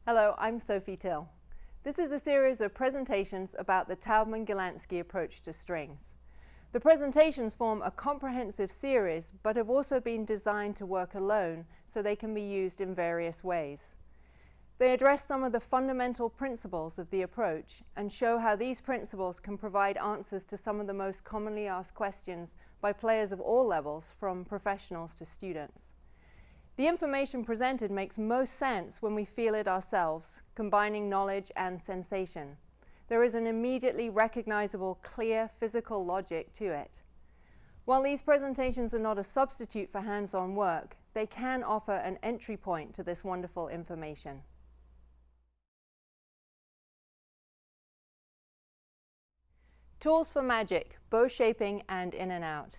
Hello, I'm Sophie Till. This is a series of presentations about the Taubman-Gelansky approach to strings. The presentations form a comprehensive series, but have also been designed to work alone, so they can be used in various ways. They address some of the fundamental principles of the approach and show how these principles can provide answers to some of the most commonly asked questions by players of all levels, from professionals to students. The information presented makes most sense when we feel it ourselves, combining knowledge and sensation. There is an immediately recognizable, clear physical logic to it. While these presentations are not a substitute for hands-on work, they can offer an entry point to this wonderful information. Tools for magic, bow shaping, and in and out.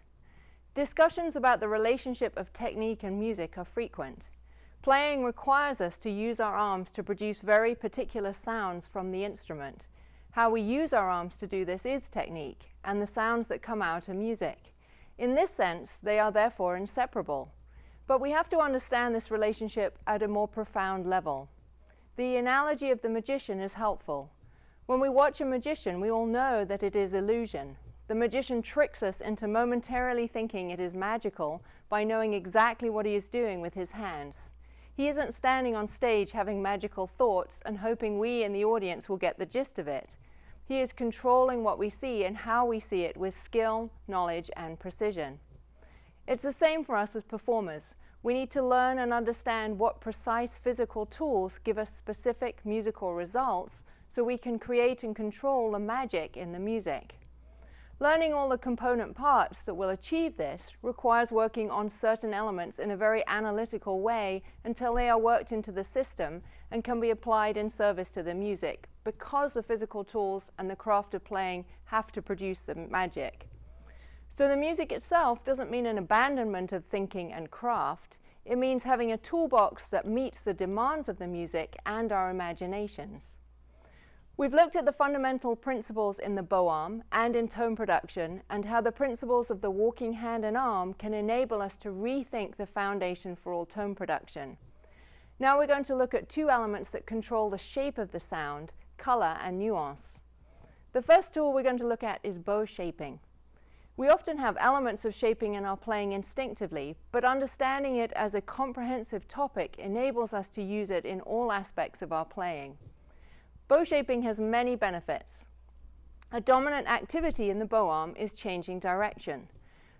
Discussions about the relationship of technique and music are frequent. Playing requires us to use our arms to produce very particular sounds from the instrument. How we use our arms to do this is technique, and the sounds that come out are music. In this sense, they are therefore inseparable. But we have to understand this relationship at a more profound level. The analogy of the magician is helpful. When we watch a magician, we all know that it is illusion. The magician tricks us into momentarily thinking it is magical by knowing exactly what he is doing with his hands. He isn't standing on stage having magical thoughts and hoping we in the audience will get the gist of it. He is controlling what we see and how we see it with skill, knowledge, and precision. It's the same for us as performers. We need to learn and understand what precise physical tools give us specific musical results so we can create and control the magic in the music. Learning all the component parts that will achieve this requires working on certain elements in a very analytical way until they are worked into the system and can be applied in service to the music, because the physical tools and the craft of playing have to produce the magic. So the music itself doesn't mean an abandonment of thinking and craft. It means having a toolbox that meets the demands of the music and our imaginations. We've looked at the fundamental principles in the bow arm and in tone production, and how the principles of the walking hand and arm can enable us to rethink the foundation for all tone production. Now we're going to look at two elements that control the shape of the sound, color and nuance. The first tool we're going to look at is bow shaping. We often have elements of shaping in our playing instinctively, but understanding it as a comprehensive topic enables us to use it in all aspects of our playing. Bow shaping has many benefits. A dominant activity in the bow arm is changing direction.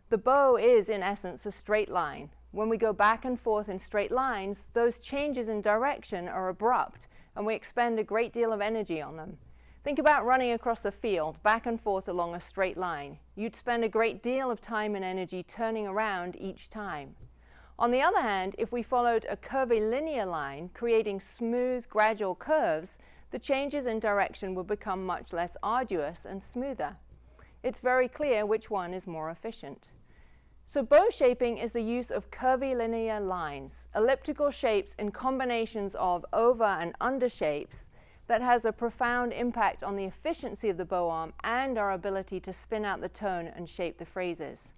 The bow is, in essence, a straight line. When we go back and forth in straight lines, those changes in direction are abrupt, and we expend a great deal of energy on them. Think about running across a field, back and forth along a straight line. You'd spend a great deal of time and energy turning around each time. On the other hand, if we followed a curvy linear line, creating smooth, gradual curves, the changes in direction will become much less arduous and smoother. It's very clear which one is more efficient. So bow shaping is the use of curvy linear lines, elliptical shapes in combinations of over and under shapes, that has a profound impact on the efficiency of the bow arm and our ability to spin out the tone and shape the phrases.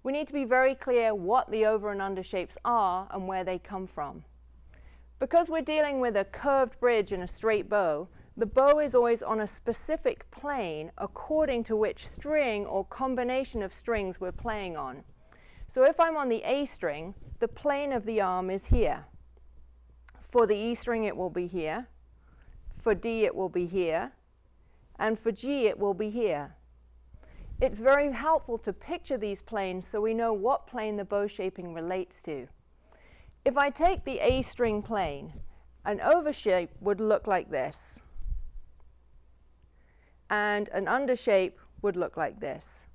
We need to be very clear what the over and under shapes are and where they come from. Because we're dealing with a curved bridge and a straight bow, the bow is always on a specific plane according to which string or combination of strings we're playing on. So if I'm on the A string, the plane of the arm is here. For the E string it will be here, for D it will be here, and for G it will be here. It's very helpful to picture these planes so we know what plane the bow shaping relates to. If I take the A string plane, an over shape would look like this, and an under shape would look like this.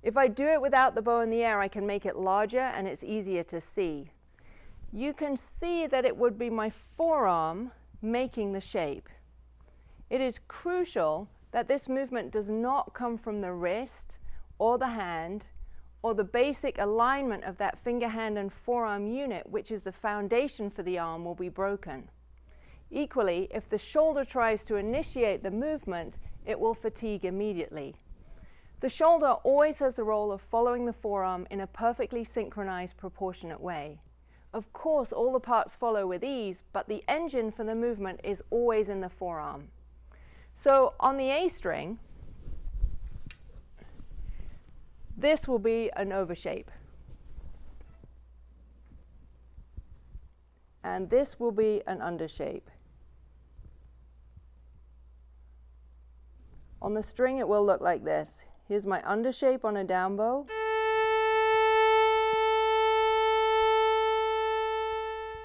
If I do it without the bow in the air, I can make it larger and it's easier to see. You can see that it would be my forearm making the shape. It is crucial that this movement does not come from the wrist or the hand, or the basic alignment of that finger, hand, and forearm unit, which is the foundation for the arm, will be broken. Equally, if the shoulder tries to initiate the movement, it will fatigue immediately. The shoulder always has the role of following the forearm in a perfectly synchronized, proportionate way. Of course, all the parts follow with ease, but the engine for the movement is always in the forearm. So on the A string, this will be an overshape. And this will be an undershape. On the string, it will look like this. Here's my undershape on a down bow.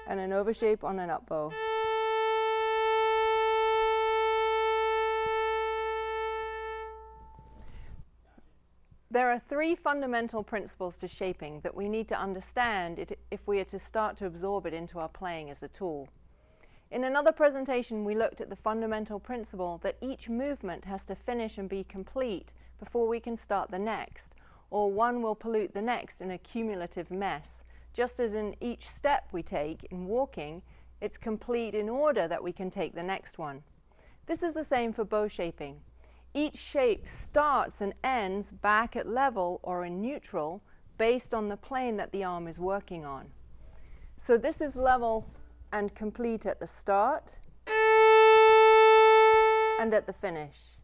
And an overshape on an up bow. There are three fundamental principles to shaping that we need to understand if we are to start to absorb it into our playing as a tool. In another presentation, we looked at the fundamental principle that each movement has to finish and be complete before we can start the next, or one will pollute the next in a cumulative mess. Just as in each step we take in walking, it's complete in order that we can take the next one. This is the same for bow shaping. Each shape starts and ends back at level or in neutral based on the plane that the arm is working on. So this is level and complete at the start and at the finish.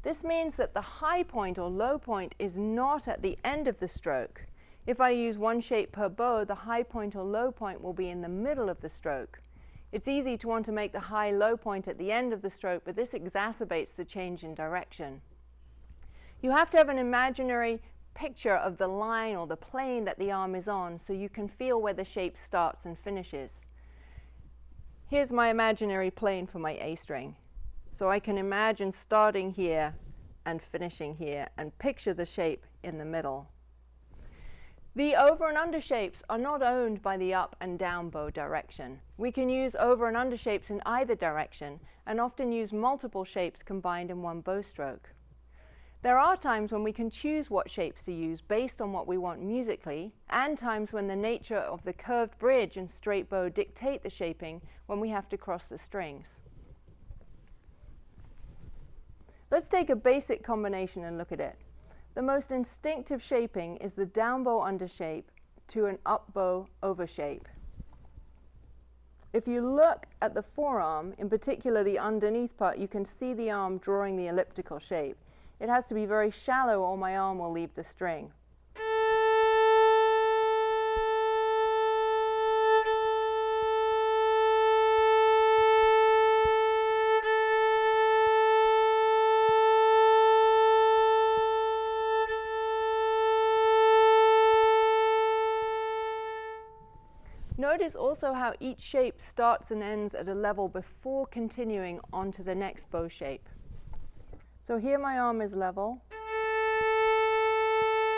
This means that the high point or low point is not at the end of the stroke. If I use one shape per bow, the high point or low point will be in the middle of the stroke. It's easy to want to make the high-low point at the end of the stroke, but this exacerbates the change in direction. You have to have an imaginary picture of the line or the plane that the arm is on so you can feel where the shape starts and finishes. Here's my imaginary plane for my A string. So I can imagine starting here and finishing here and picture the shape in the middle. The over and under shapes are not owned by the up and down bow direction. We can use over and under shapes in either direction and often use multiple shapes combined in one bow stroke. There are times when we can choose what shapes to use based on what we want musically, and times when the nature of the curved bridge and straight bow dictate the shaping when we have to cross the strings. Let's take a basic combination and look at it. The most instinctive shaping is the down bow undershape to an up bow overshape. If you look at the forearm, in particular the underneath part, you can see the arm drawing the elliptical shape. It has to be very shallow or my arm will leave the string. Notice also how each shape starts and ends at a level before continuing on to the next bow shape. So here my arm is level.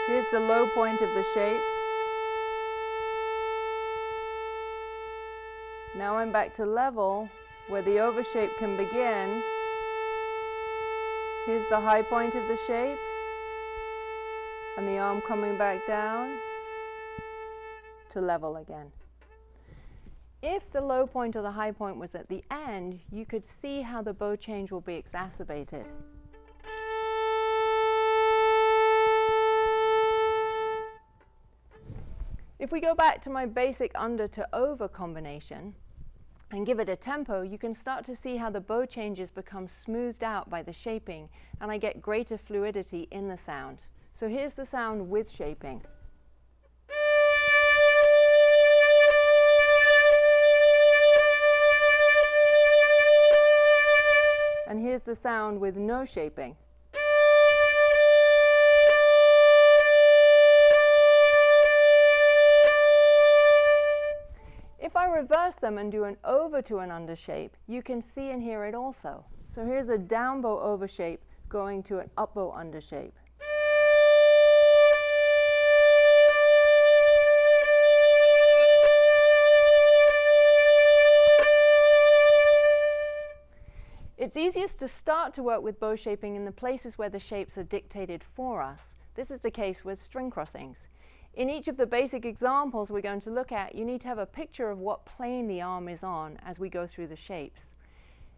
Here's the low point of the shape. Now I'm back to level where the overshape can begin. Here's the high point of the shape and the arm coming back down to level again. If the low point or the high point was at the end, you could see how the bow change will be exacerbated. If we go back to my basic under to over combination and give it a tempo, you can start to see how the bow changes become smoothed out by the shaping, and I get greater fluidity in the sound. So here's the sound with shaping. And here's the sound with no shaping. If I reverse them and do an over to an under shape, you can see and hear it also. So here's a down bow over shape going to an up bow under shape. It's easiest to start to work with bow shaping in the places where the shapes are dictated for us. This is the case with string crossings. In each of the basic examples we're going to look at, you need to have a picture of what plane the arm is on as we go through the shapes.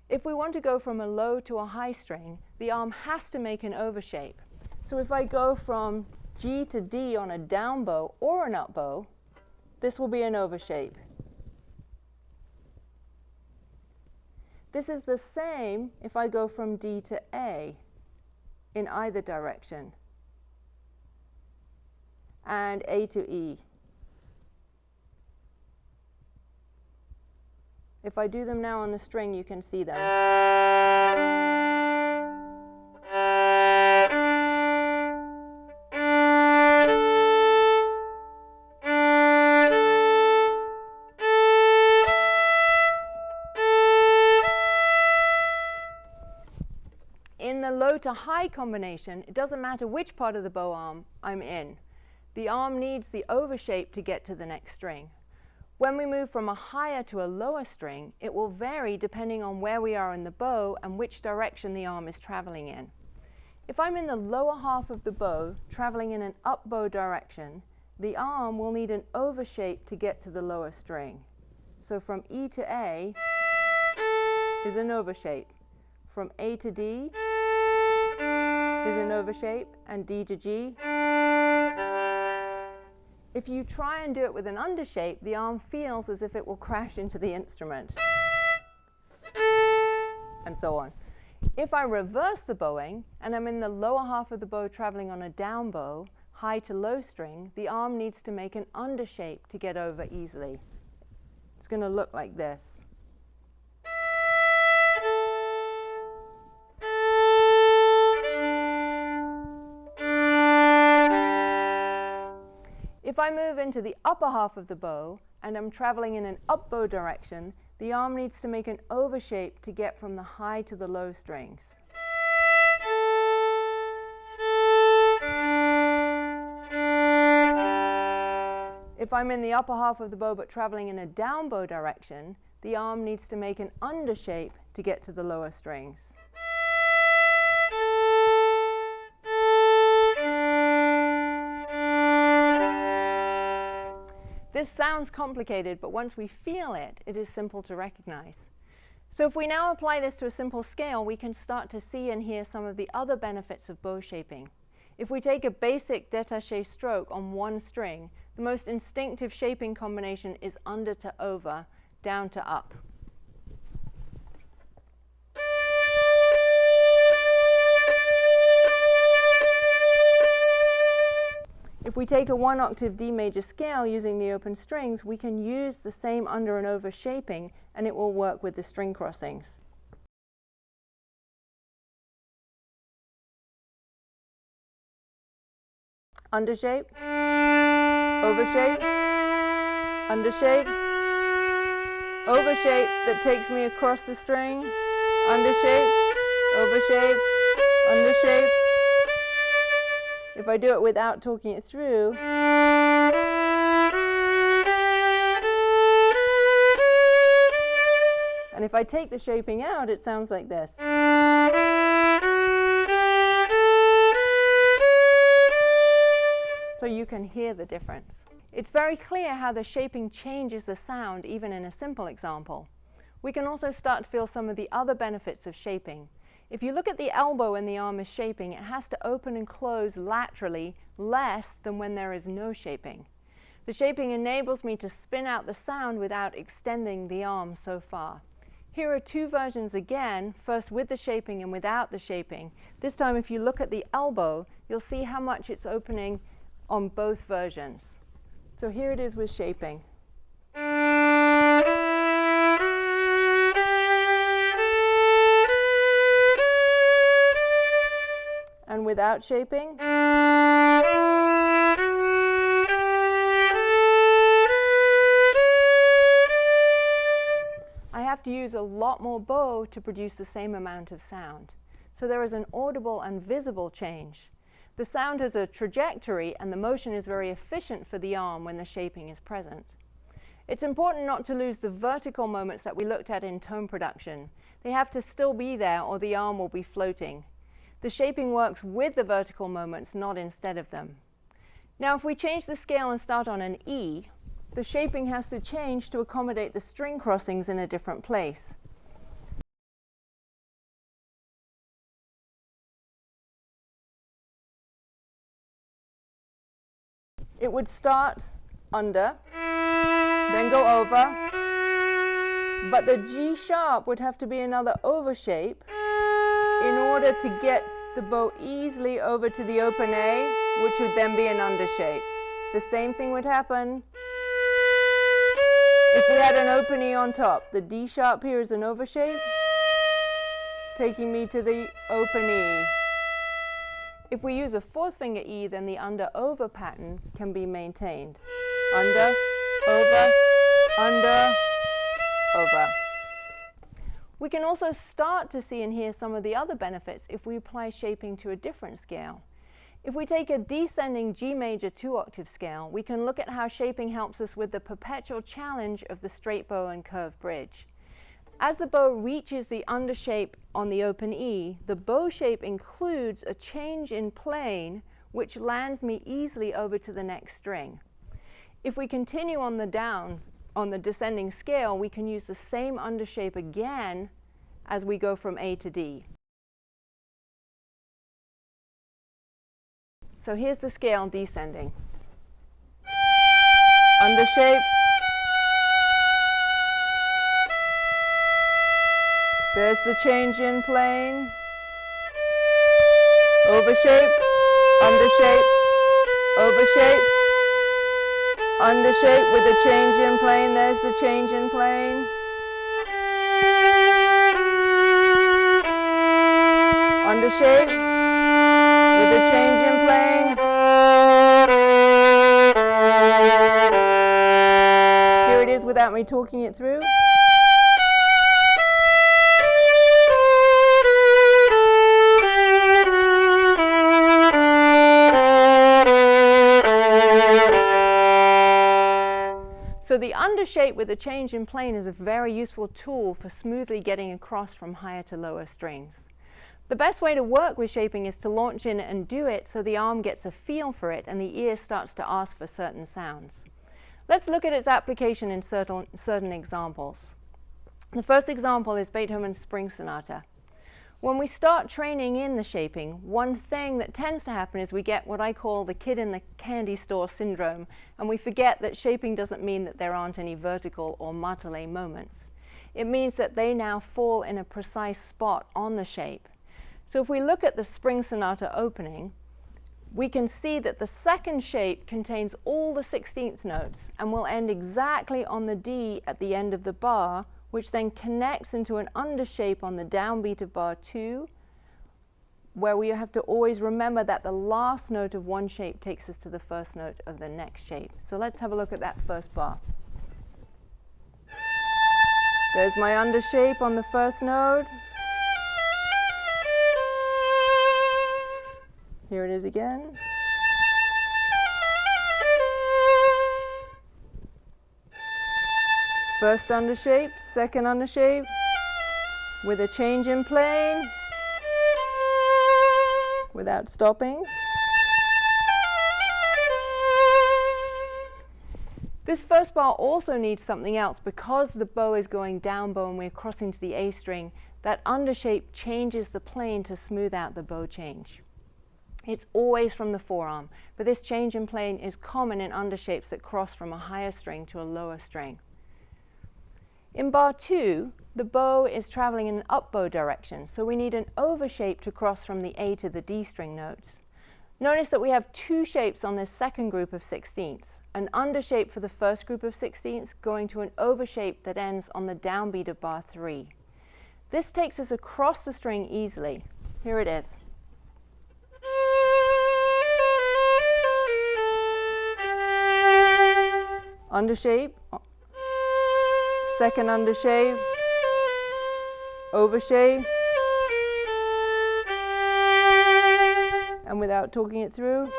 If we want to go from a low to a high string, the arm has to make an overshape. So if I go from G to D on a down bow or an up bow, this will be an overshape. This is the same if I go from D to A in either direction, and A to E. If I do them now on the string, you can see them. In the low to high combination, it doesn't matter which part of the bow arm I'm in. The arm needs the overshape to get to the next string. When we move from a higher to a lower string, it will vary depending on where we are in the bow and which direction the arm is traveling in. If I'm in the lower half of the bow, traveling in an up bow direction, the arm will need an overshape to get to the lower string. So from E to A is an overshape. From A to D is an overshape, and D to G. If you try and do it with an undershape, the arm feels as if it will crash into the instrument, and so on. If I reverse the bowing, and I'm in the lower half of the bow traveling on a down bow, high to low string, the arm needs to make an undershape to get over easily. It's going to look like this. If I move into the upper half of the bow and I'm traveling in an up bow direction, the arm needs to make an overshape to get from the high to the low strings. If I'm in the upper half of the bow but traveling in a down bow direction, the arm needs to make an undershape to get to the lower strings. This sounds complicated, but once we feel it, it is simple to recognize. So if we now apply this to a simple scale, we can start to see and hear some of the other benefits of bow shaping. If we take a basic détaché stroke on one string, the most instinctive shaping combination is under to over, down to up. If we take a 1-octave D major scale using the open strings, we can use the same under and over shaping, and it will work with the string crossings. Undershape, overshape, undershape, overshape that takes me across the string, undershape, overshape, undershape. If I do it without talking it through, and if I take the shaping out, it sounds like this. So you can hear the difference. It's very clear how the shaping changes the sound, even in a simple example. We can also start to feel some of the other benefits of shaping. If you look at the elbow when the arm is shaping, it has to open and close laterally less than when there is no shaping. The shaping enables me to spin out the sound without extending the arm so far. Here are two versions again, first with the shaping and without the shaping. This time if you look at the elbow, you'll see how much it's opening on both versions. So here it is with shaping. And without shaping. I have to use a lot more bow to produce the same amount of sound. So there is an audible and visible change. The sound has a trajectory and the motion is very efficient for the arm when the shaping is present. It's important not to lose the vertical moments that we looked at in tone production. They have to still be there or the arm will be floating. The shaping works with the vertical moments, not instead of them. Now if we change the scale and start on an E, the shaping has to change to accommodate the string crossings in a different place. It would start under, then go over. But the G sharp would have to be another over shape in order to get the bow easily over to the open A, which would then be an under shape. The same thing would happen if we had an open E on top. The D sharp here is an over shape, taking me to the open E. If we use a fourth finger E, then the under-over pattern can be maintained. Under, over, under, over. We can also start to see and hear some of the other benefits if we apply shaping to a different scale. If we take a descending G major 2-octave scale, we can look at how shaping helps us with the perpetual challenge of the straight bow and curved bridge. As the bow reaches the under shape on the open E, the bow shape includes a change in plane which lands me easily over to the next string. If we continue on the descending scale, we can use the same under shape again as we go from A to D. So here's the scale descending. Under shape. There's the change in plane. Over shape, under shape, over shape, under shape with a change in plane. There's the change in plane. Under shape with a change in plane. Here it is without me talking it through. So the under shape with a change in plane is a very useful tool for smoothly getting across from higher to lower strings. The best way to work with shaping is to launch in and do it so the arm gets a feel for it and the ear starts to ask for certain sounds. Let's look at its application in certain examples. The first example is Beethoven's Spring Sonata. When we start training in the shaping, one thing that tends to happen is we get what I call the kid in the candy store syndrome, and we forget that shaping doesn't mean that there aren't any vertical or martelé moments. It means that they now fall in a precise spot on the shape. So if we look at the Spring Sonata opening, we can see that the second shape contains all the 16th notes and will end exactly on the D at the end of the bar, which then connects into an under shape on the downbeat of bar 2, where we have to always remember that the last note of one shape takes us to the first note of the next shape. So let's have a look at that first bar. There's my under shape on the first note. Here it is again. First under shape, second under shape, with a change in plane, without stopping. This first bar also needs something else because the bow is going down bow and we're crossing to the A string. That under shape changes the plane to smooth out the bow change. It's always from the forearm, but this change in plane is common in under shapes that cross from a higher string to a lower string. In bar 2, the bow is traveling in an up bow direction, so we need an over shape to cross from the A to the D string notes. Notice that we have two shapes on this second group of 16ths, an under shape for the first group of 16ths going to an over shape that ends on the downbeat of bar 3. This takes us across the string easily. Here it is. Under shape, second under shape, over shape, and without talking it through.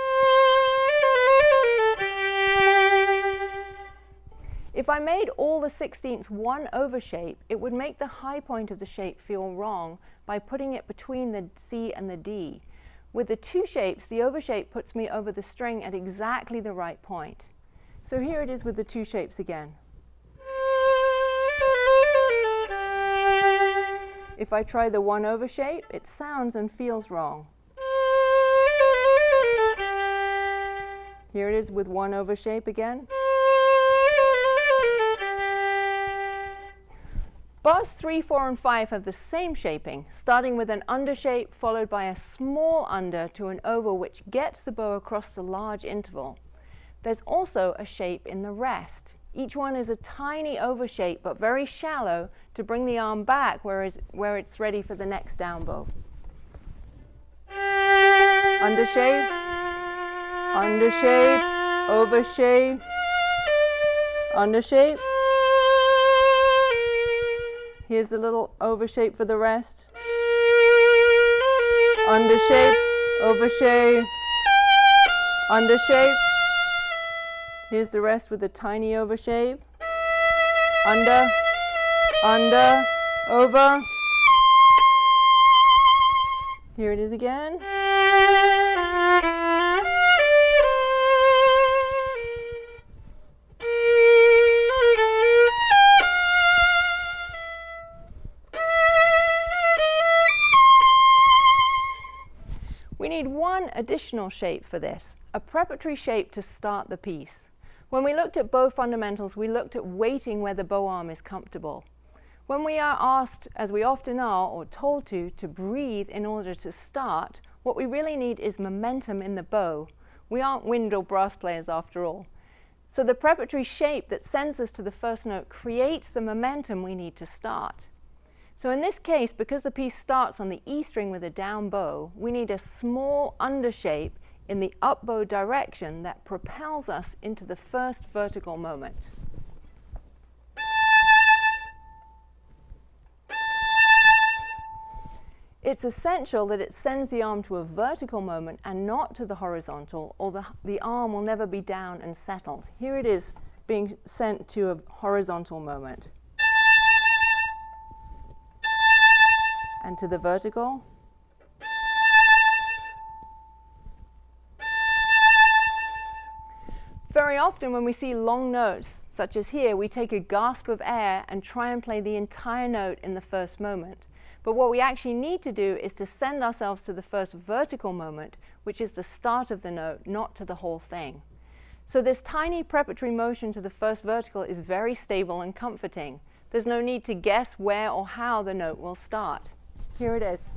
If I made all the 16ths one over shape, it would make the high point of the shape feel wrong by putting it between the C and the D. With the two shapes, the over shape puts me over the string at exactly the right point. So here it is with the two shapes again. If I try the one over shape, it sounds and feels wrong. Here it is with one over shape again. Bars 3, 4, and 5 have the same shaping, starting with an under shape followed by a small under to an over which gets the bow across the large interval. There's also a shape in the rest. Each one is a tiny over shape but very shallow to bring the arm back where it's ready for the next down bow. Under shape, over shape, under shape. Here's the little over shape for the rest. Under shape, over shape, under shape. Here's the rest with a tiny over shape. Under, over. Here it is again. We need one additional shape for this, a preparatory shape to start the piece. When we looked at bow fundamentals, we looked at waiting where the bow arm is comfortable. When we are asked, as we often are, or told to breathe in order to start, what we really need is momentum in the bow. We aren't wind or brass players after all. So the preparatory shape that sends us to the first note creates the momentum we need to start. So in this case, because the piece starts on the E string with a down bow, we need a small under shape in the up bow direction that propels us into the first vertical moment. It's essential that it sends the arm to a vertical moment and not to the horizontal, or the arm will never be down and settled. Here it is being sent to a horizontal moment. And to the vertical. Very often when we see long notes, such as here, we take a gasp of air and try and play the entire note in the first moment. But what we actually need to do is to send ourselves to the first vertical moment, which is the start of the note, not to the whole thing. So this tiny preparatory motion to the first vertical is very stable and comforting. There's no need to guess where or how the note will start. Here it is.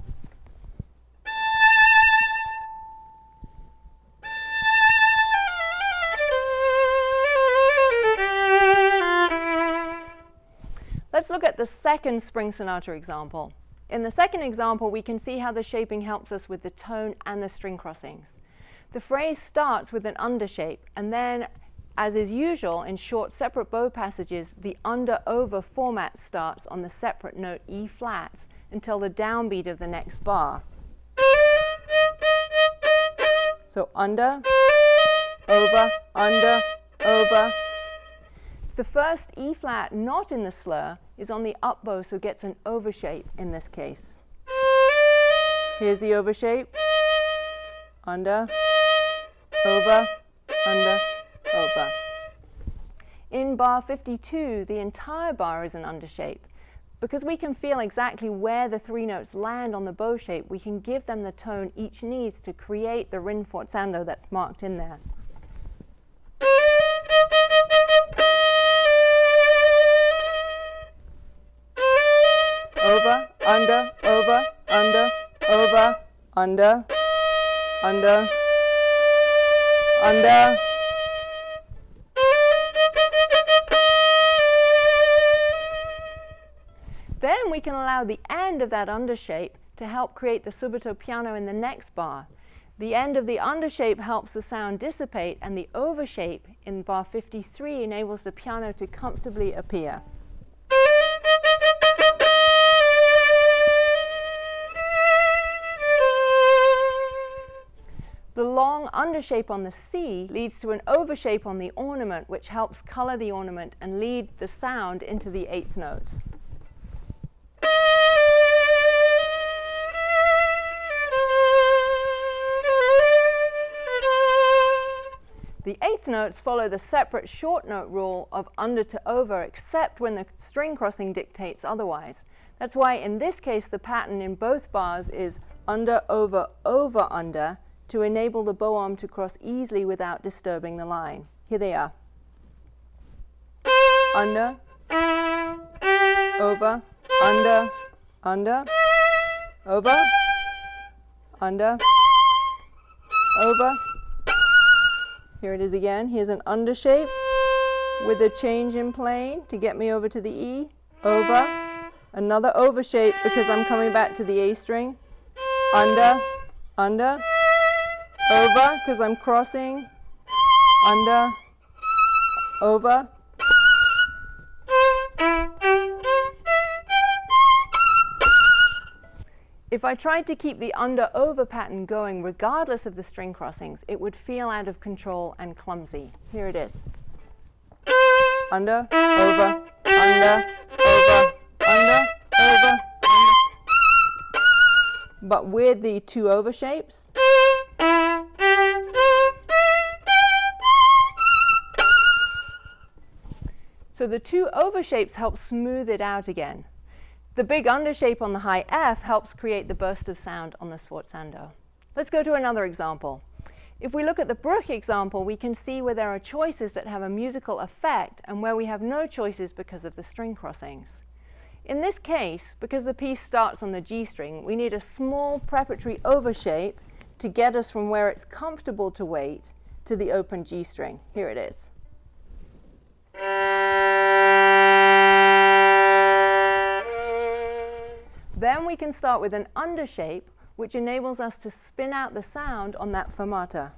Let's look at the second spring sonata example. In the second example, we can see how the shaping helps us with the tone and the string crossings. The phrase starts with an under shape, and then, as is usual in short separate bow passages, the under-over format starts on the separate note E flats until the downbeat of the next bar. So under, over, under, over. The first E flat not in the slur is on the up bow, so it gets an over shape in this case. Here's the over shape. Under, over, under, over. In bar 52, the entire bar is an under shape. Because we can feel exactly where the three notes land on the bow shape, we can give them the tone each needs to create the rinforzando that's marked in there. Over, under, over, under, over, under, under, under. Then we can allow the end of that under shape to help create the subito piano in the next bar. The end of the under shape helps the sound dissipate, and the over shape in bar 53 enables the piano to comfortably appear. The long under shape on the C leads to an over shape on the ornament, which helps color the ornament and lead the sound into the eighth notes. The eighth notes follow the separate short note rule of under to over, except when the string crossing dictates otherwise. That's why in this case the pattern in both bars is under, over, over, under, to enable the bow arm to cross easily without disturbing the line. Here they are. Under, over, under, under, over, under, over. Here it is again. Here's an under shape with a change in plane to get me over to the E, over, another over shape because I'm coming back to the A string, under, under, over because I'm crossing, under, over. If I tried to keep the under-over pattern going regardless of the string crossings, it would feel out of control and clumsy. Here it is. Under, over, under, over, under, over, under. But with the two over shapes. So the two over shapes help smooth it out again. The big under shape on the high F helps create the burst of sound on the sforzando. Let's go to another example. If we look at the Bruch example, we can see where there are choices that have a musical effect and where we have no choices because of the string crossings. In this case, because the piece starts on the G string, we need a small preparatory over shape to get us from where it's comfortable to wait to the open G string. Here it is. Then we can start with an under shape, which enables us to spin out the sound on that fermata.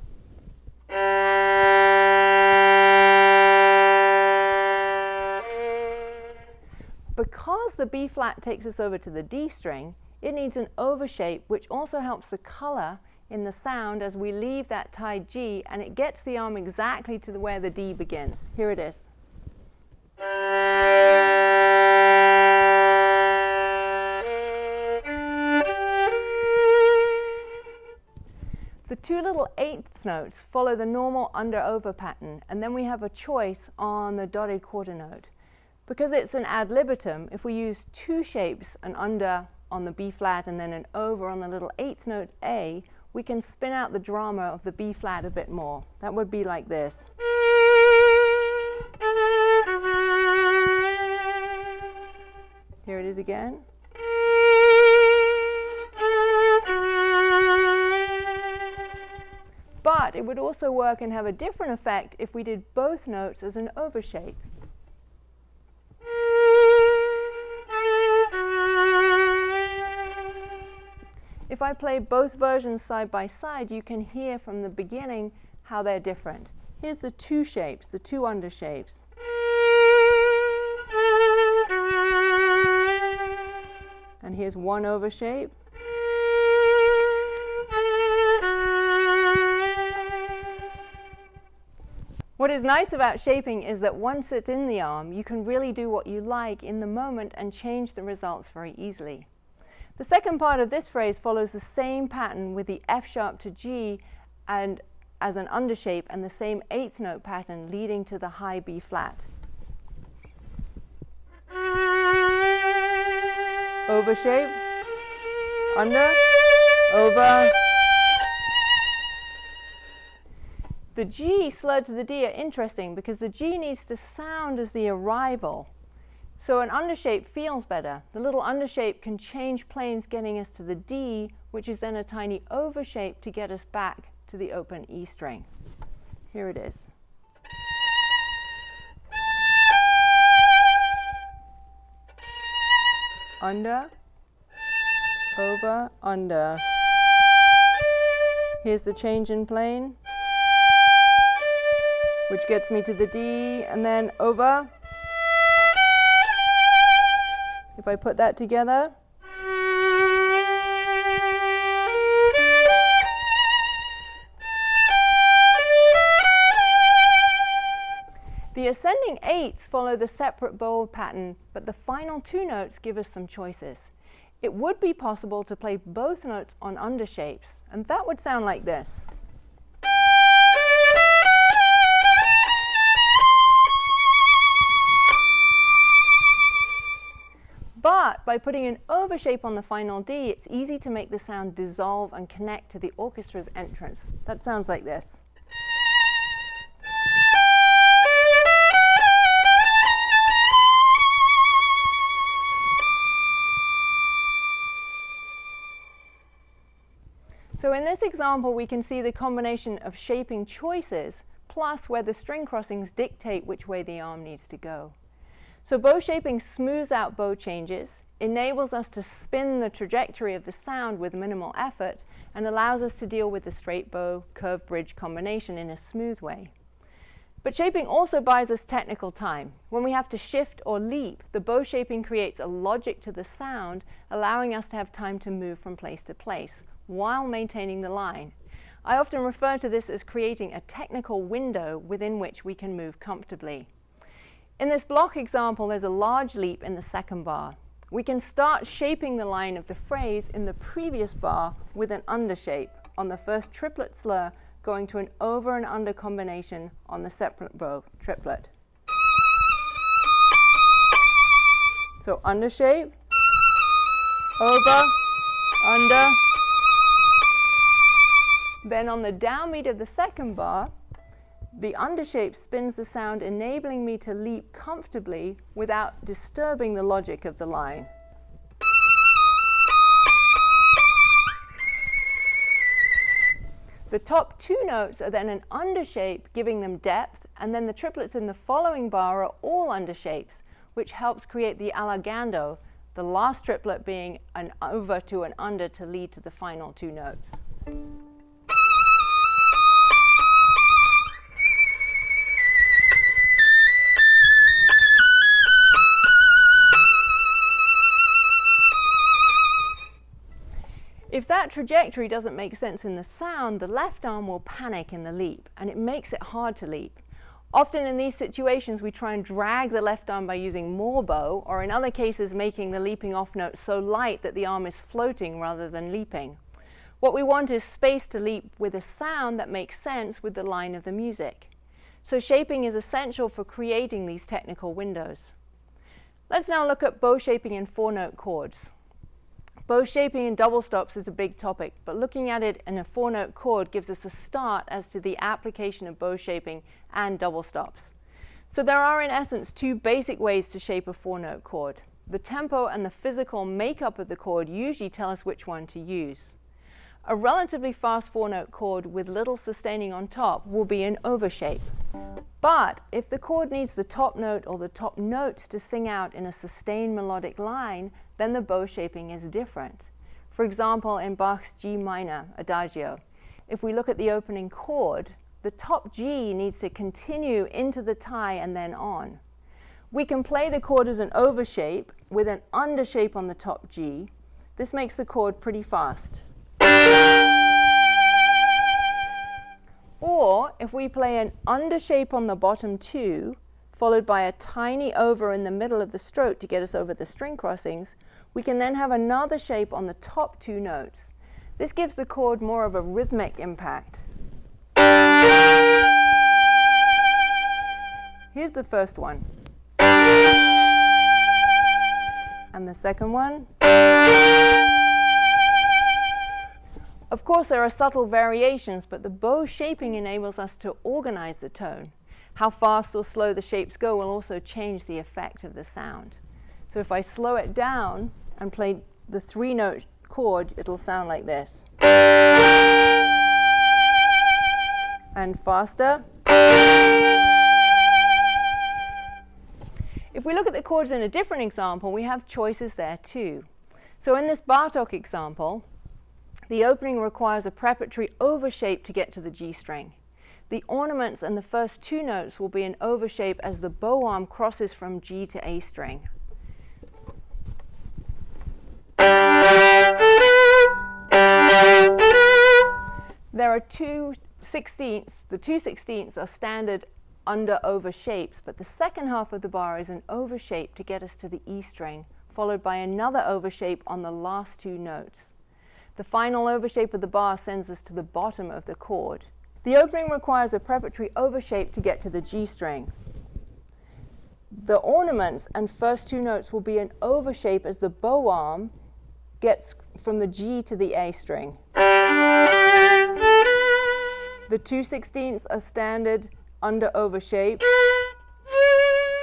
Because the B flat takes us over to the D string, it needs an over shape, which also helps the color in the sound as we leave that tied G, and it gets the arm exactly to where the D begins. Here it is. The two little eighth notes follow the normal under-over pattern, and then we have a choice on the dotted quarter note. Because it's an ad libitum, if we use two shapes, an under on the B flat and then an over on the little eighth note A, we can spin out the drama of the B flat a bit more. That would be like this. Here it is again. But it would also work and have a different effect if we did both notes as an over shape. If I play both versions side by side, you can hear from the beginning how they're different. Here's the two shapes, the two under shapes. And here's one over shape. What is nice about shaping is that once it's in the arm, you can really do what you like in the moment and change the results very easily. The second part of this phrase follows the same pattern with the F sharp to G and as an undershape and the same eighth note pattern leading to the high B flat. Over shape, under, over. The G slurred to the D are interesting because the G needs to sound as the arrival. So an undershape feels better. The little undershape can change planes getting us to the D, which is then a tiny overshape to get us back to the open E string. Here it is. Under, over, under. Here's the change in plane, which gets me to the D, and then over. If I put that together, the ascending eighths follow the separate bold pattern, but the final two notes give us some choices. It would be possible to play both notes on undershapes, and that would sound like this. But by putting an overshape on the final D, it's easy to make the sound dissolve and connect to the orchestra's entrance. That sounds like this. So in this example, we can see the combination of shaping choices plus where the string crossings dictate which way the arm needs to go. So bow shaping smooths out bow changes, enables us to spin the trajectory of the sound with minimal effort, and allows us to deal with the straight bow curved bridge combination in a smooth way. But shaping also buys us technical time. When we have to shift or leap, the bow shaping creates a logic to the sound, allowing us to have time to move from place to place while maintaining the line. I often refer to this as creating a technical window within which we can move comfortably. In this block example, there's a large leap in the second bar. We can start shaping the line of the phrase in the previous bar with an undershape on the first triplet slur, going to an over and under combination on the separate bow triplet. So undershape, over, under. Then on the downbeat of the second bar, the undershape spins the sound, enabling me to leap comfortably without disturbing the logic of the line. The top two notes are then an undershape, giving them depth, and then the triplets in the following bar are all undershapes, which helps create the allargando, the last triplet being an over to an under to lead to the final two notes. If that trajectory doesn't make sense in the sound, the left arm will panic in the leap, and it makes it hard to leap. Often in these situations, we try and drag the left arm by using more bow, or in other cases, making the leaping off note so light that the arm is floating rather than leaping. What we want is space to leap with a sound that makes sense with the line of the music. So shaping is essential for creating these technical windows. Let's now look at bow shaping in four-note chords. Bow shaping in double stops is a big topic, but looking at it in a four-note chord gives us a start as to the application of bow shaping and double stops. So there are in essence two basic ways to shape a four-note chord. The tempo and the physical makeup of the chord usually tell us which one to use. A relatively fast four-note chord with little sustaining on top will be an overshape. But if the chord needs the top note or the top notes to sing out in a sustained melodic line, then the bow shaping is different. For example, in Bach's G minor Adagio, if we look at the opening chord, the top G needs to continue into the tie and then on. We can play the chord as an overshape with an undershape on the top G. This makes the chord pretty fast. Or if we play an undershape on the bottom two, followed by a tiny over in the middle of the stroke to get us over the string crossings, we can then have another shape on the top two notes. This gives the chord more of a rhythmic impact. Here's the first one. And the second one. Of course, there are subtle variations, but the bow shaping enables us to organize the tone. How fast or slow the shapes go will also change the effect of the sound. So if I slow it down and play the three-note chord, it'll sound like this. And faster. If we look at the chords in a different example, we have choices there too. So in this Bartók example, the opening requires a preparatory overshape to get to the G string. The ornaments and the first two notes will be an overshape as the bow arm crosses from G to A string. There are 2/16. The 2/16 are standard under overshapes, but the second half of the bar is an overshape to get us to the E string, followed by another overshape on the last two notes. The final overshape of the bar sends us to the bottom of the chord. The opening requires a preparatory overshape to get to the G string. The ornaments and first two notes will be an overshape as the bow arm gets from the G to the A string. The 2/16 are standard under overshape,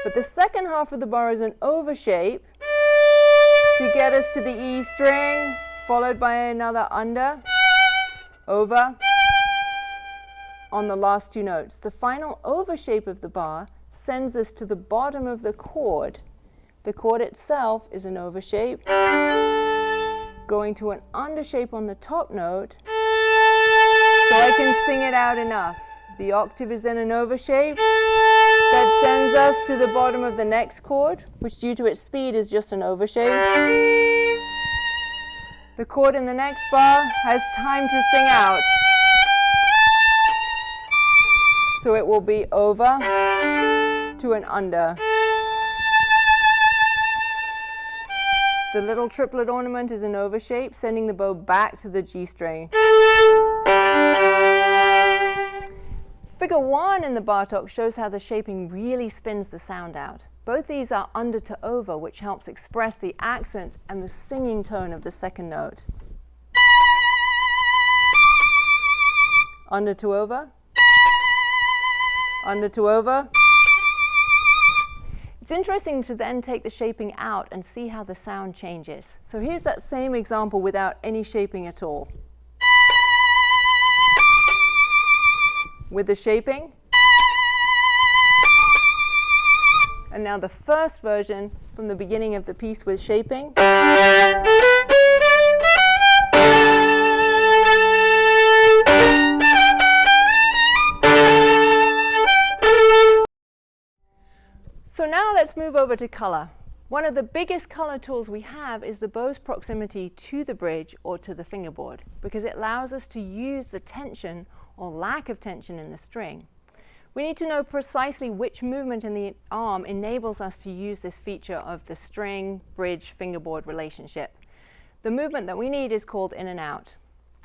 but the second half of the bar is an overshape to get us to the E string, followed by another under, over on the last two notes. The final over shape of the bar sends us to the bottom of the chord. The chord itself is an over shape, going to an under shape on the top note, so I can sing it out enough. The octave is in an over shape that sends us to the bottom of the next chord, which due to its speed is just an over shape. The chord in the next bar has time to sing out, so it will be over to an under. The little triplet ornament is an over shape, sending the bow back to the G string. Figure 1 in the Bartók shows how the shaping really spins the sound out. Both these are under to over, which helps express the accent and the singing tone of the second note. Under to over. Under to over. It's interesting to then take the shaping out and see how the sound changes. So here's that same example without any shaping at all. With the shaping. And now the first version from the beginning of the piece with shaping. So now let's move over to color. One of the biggest color tools we have is the bow's proximity to the bridge or to the fingerboard, because it allows us to use the tension or lack of tension in the string. We need to know precisely which movement in the arm enables us to use this feature of the string, bridge, fingerboard relationship. The movement that we need is called in and out.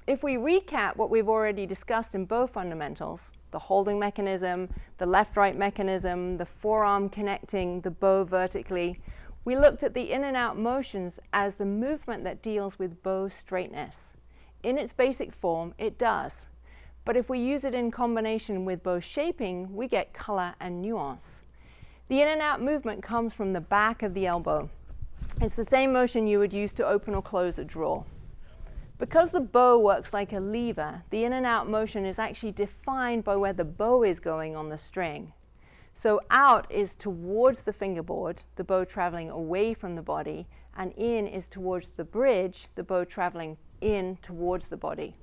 If we recap what we've already discussed in bow fundamentals, the holding mechanism, the left-right mechanism, the forearm connecting the bow vertically, we looked at the in and out motions as the movement that deals with bow straightness. In its basic form, it does. But if we use it in combination with bow shaping, we get color and nuance. The in and out movement comes from the back of the elbow. It's the same motion you would use to open or close a drawer. Because the bow works like a lever, the in and out motion is actually defined by where the bow is going on the string. So out is towards the fingerboard, the bow traveling away from the body, and in is towards the bridge, the bow traveling in towards the body.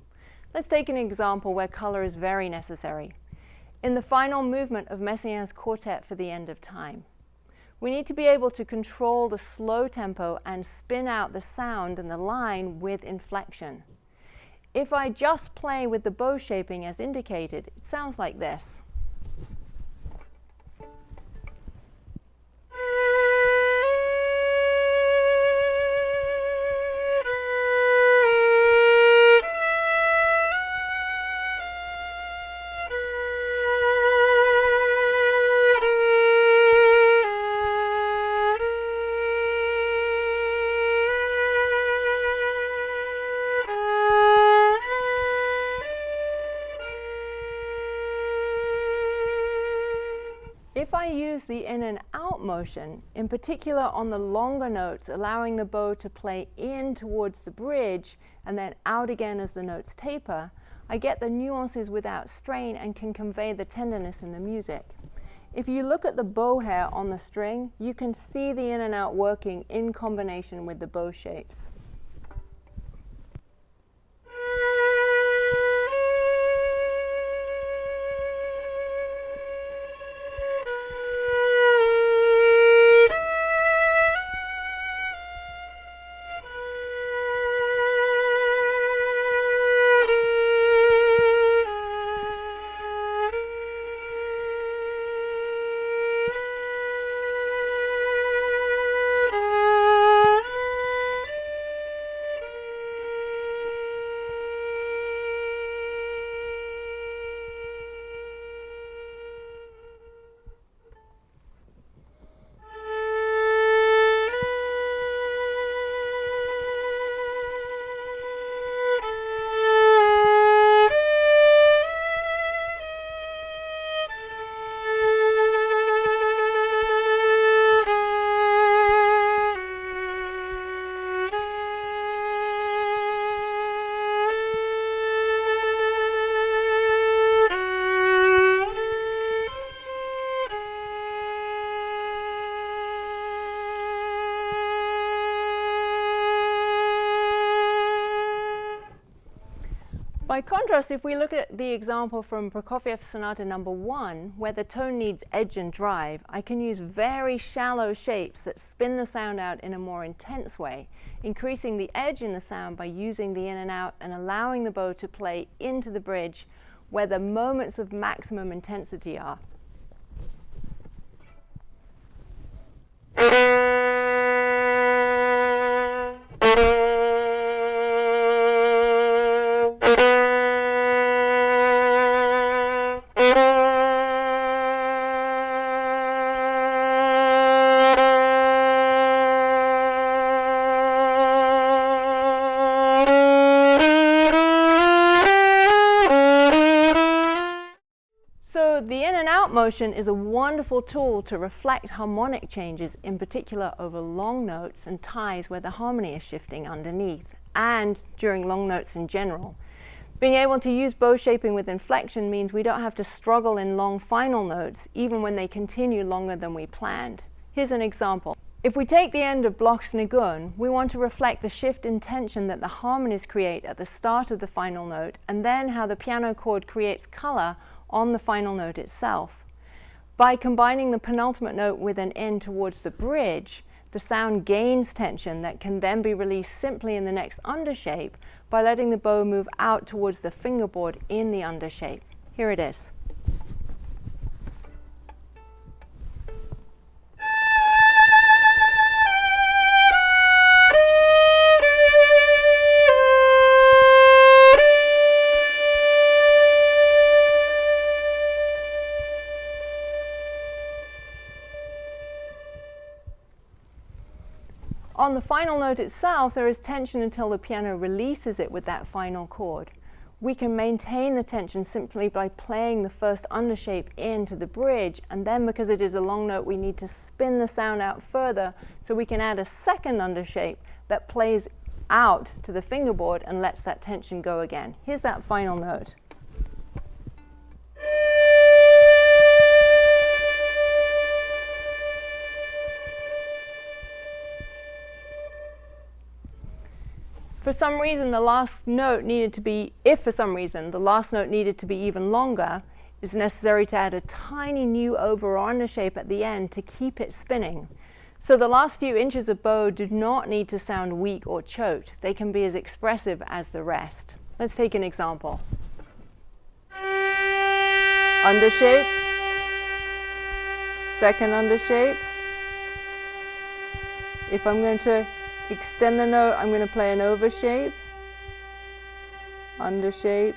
Let's take an example where color is very necessary. In the final movement of Messiaen's quartet for the end of time, we need to be able to control the slow tempo and spin out the sound and the line with inflection. If I just play with the bow shaping as indicated, it sounds like this. If I use the in and out motion, in particular on the longer notes, allowing the bow to play in towards the bridge and then out again as the notes taper, I get the nuances without strain and can convey the tenderness in the music. If you look at the bow hair on the string, you can see the in and out working in combination with the bow shapes. By contrast, if we look at the example from Prokofiev's Sonata No. 1, where the tone needs edge and drive, I can use very shallow shapes that spin the sound out in a more intense way, increasing the edge in the sound by using the in and out and allowing the bow to play into the bridge where the moments of maximum intensity are. So the in and out motion is a wonderful tool to reflect harmonic changes, in particular over long notes and ties where the harmony is shifting underneath, and during long notes in general. Being able to use bow shaping with inflection means we don't have to struggle in long final notes, even when they continue longer than we planned. Here's an example. If we take the end of Bloch's Nigun, we want to reflect the shift in tension that the harmonies create at the start of the final note, and then how the piano chord creates color on the final note itself. By combining the penultimate note with an end towards the bridge, the sound gains tension that can then be released simply in the next undershape by letting the bow move out towards the fingerboard in the undershape. Here it is. On the final note itself, there is tension until the piano releases it with that final chord. We can maintain the tension simply by playing the first undershape into the bridge, and then because it is a long note, we need to spin the sound out further so we can add a second undershape that plays out to the fingerboard and lets that tension go again. Here's that final note. For some reason, the last note needed to be, if for some reason the last note needed to be even longer, it's necessary to add a tiny new over or undershape at the end to keep it spinning. So the last few inches of bow do not need to sound weak or choked. They can be as expressive as the rest. Let's take an example. Undershape, second undershape. If I'm going to extend the note, I'm going to play an overshape, undershape,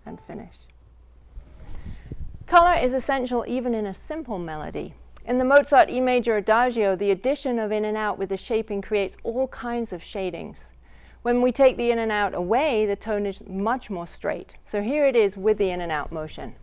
and finish. Color is essential even in a simple melody. In the Mozart E major Adagio, the addition of in and out with the shaping creates all kinds of shadings. When we take the in and out away, the tone is much more straight. So here it is with the in and out motion.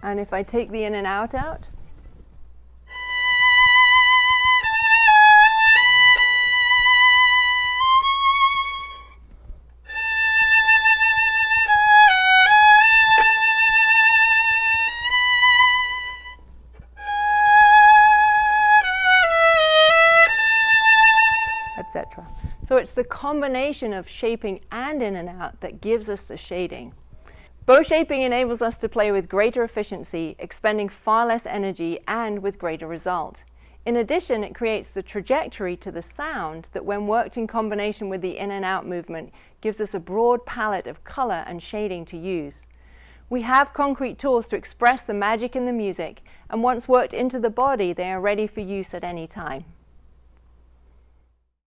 And if I take the in and out, etc. So it's the combination of shaping and in and out that gives us the shading. Bow shaping enables us to play with greater efficiency, expending far less energy and with greater result. In addition, it creates the trajectory to the sound that, when worked in combination with the in and out movement, gives us a broad palette of color and shading to use. We have concrete tools to express the magic in the music, and once worked into the body, they are ready for use at any time.